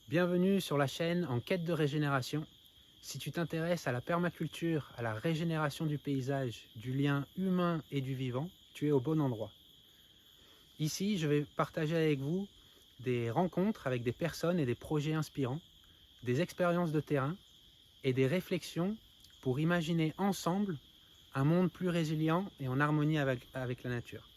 Bienvenue sur la chaîne En quête de régénération. Si tu t'intéresses à la permaculture, à la régénération du paysage, du lien humain et du vivant, tu es au bon endroit. Ici, je vais partager avec vous des rencontres avec des personnes et des projets inspirants, des expériences de terrain et des réflexions pour imaginer ensemble un monde plus résilient et en harmonie avec la nature.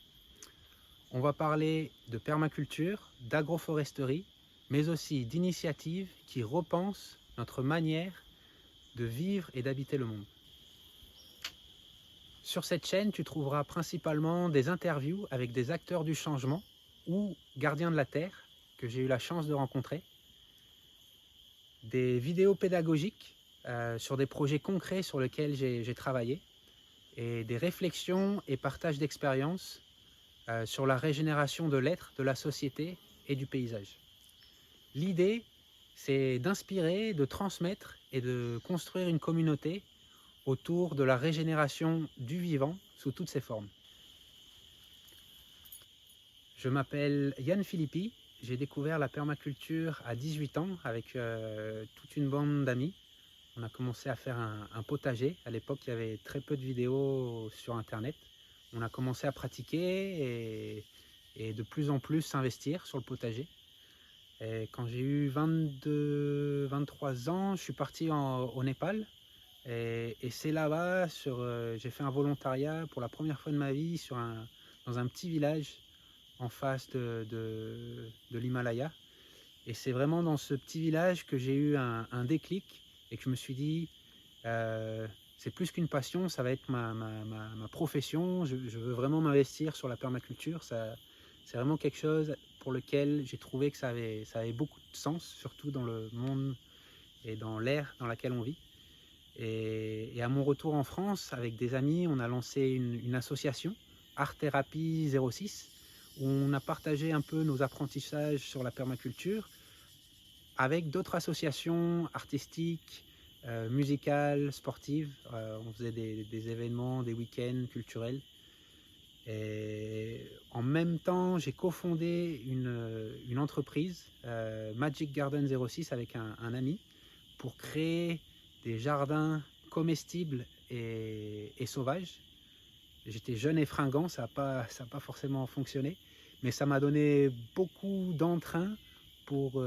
On va parler de permaculture, d'agroforesterie, mais aussi d'initiatives qui repensent notre manière de vivre et d'habiter le monde. Sur cette chaîne, tu trouveras principalement des interviews avec des acteurs du changement ou gardiens de la terre que j'ai eu la chance de rencontrer, des vidéos pédagogiques sur des projets concrets sur lesquels j'ai travaillé et des réflexions et partages d'expériences sur la régénération de l'être, de la société et du paysage. L'idée, c'est d'inspirer, de transmettre et de construire une communauté autour de la régénération du vivant sous toutes ses formes. Je m'appelle Yann Philippi, j'ai découvert la permaculture à 18 ans avec toute une bande d'amis. On a commencé à faire un potager. À l'époque, il y avait très peu de vidéos sur Internet. On a commencé à pratiquer et de plus en plus s'investir sur le potager. Et quand j'ai eu 23 ans, je suis parti au Népal. Et c'est là-bas, j'ai fait un volontariat pour la première fois de ma vie dans un petit village en face de l'Himalaya. Et c'est vraiment dans ce petit village que j'ai eu un déclic et que je me suis dit, c'est plus qu'une passion, ça va être ma profession. Je veux vraiment m'investir sur la permaculture. C'est vraiment quelque chose pour lequel j'ai trouvé que ça avait beaucoup de sens, surtout dans le monde et dans l'ère dans laquelle on vit. Et à mon retour en France, avec des amis, on a lancé une association, Art Thérapie 06, où on a partagé un peu nos apprentissages sur la permaculture avec d'autres associations artistiques, musicales, sportives. On faisait des événements, des week-ends culturels. Et en même temps, j'ai cofondé une entreprise, Magic Garden 06, avec un ami, pour créer des jardins comestibles et sauvages. J'étais jeune et fringant, ça n'a pas forcément fonctionné, mais ça m'a donné beaucoup d'entrain pour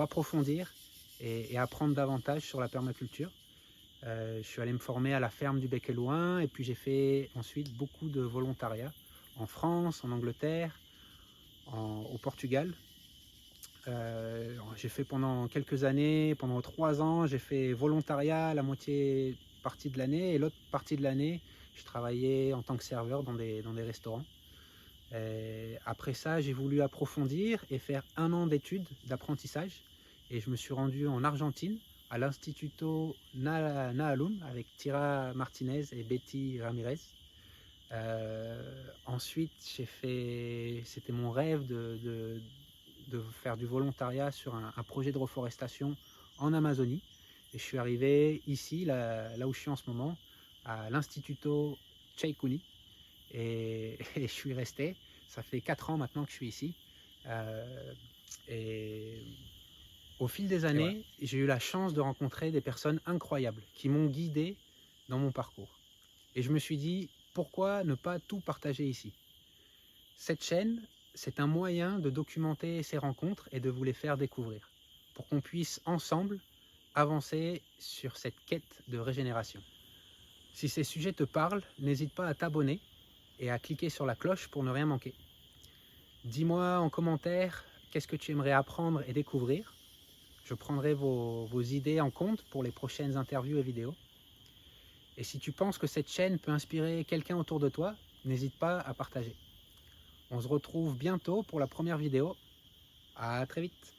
approfondir et apprendre davantage sur la permaculture. Je suis allé me former à la ferme du Bec et Loing et puis j'ai fait ensuite beaucoup de volontariat en France, en Angleterre, au Portugal. J'ai fait pendant quelques années, pendant 3 ans, j'ai fait volontariat la moitié partie de l'année et l'autre partie de l'année, je travaillais en tant que serveur dans des restaurants. Après ça, j'ai voulu approfondir et faire 1 an d'études d'apprentissage et je me suis rendu en Argentine à l'Instituto Nahalum avec Tira Martinez et Betty Ramirez. Ensuite, c'était mon rêve de faire du volontariat sur un projet de reforestation en Amazonie. Et je suis arrivé ici, là où je suis en ce moment, à l'Instituto Chaikuni. Et je suis resté. Ça fait 4 ans maintenant que je suis ici. Et au fil des années, j'ai eu la chance de rencontrer des personnes incroyables qui m'ont guidé dans mon parcours. Et je me suis dit, pourquoi ne pas tout partager ici? Cette chaîne, c'est un moyen de documenter ces rencontres et de vous les faire découvrir, pour qu'on puisse ensemble avancer sur cette quête de régénération. Si ces sujets te parlent, n'hésite pas à t'abonner et à cliquer sur la cloche pour ne rien manquer. Dis-moi en commentaire qu'est-ce que tu aimerais apprendre et découvrir. Je prendrai vos idées en compte pour les prochaines interviews et vidéos. Et si tu penses que cette chaîne peut inspirer quelqu'un autour de toi, n'hésite pas à partager. On se retrouve bientôt pour la première vidéo. À très vite.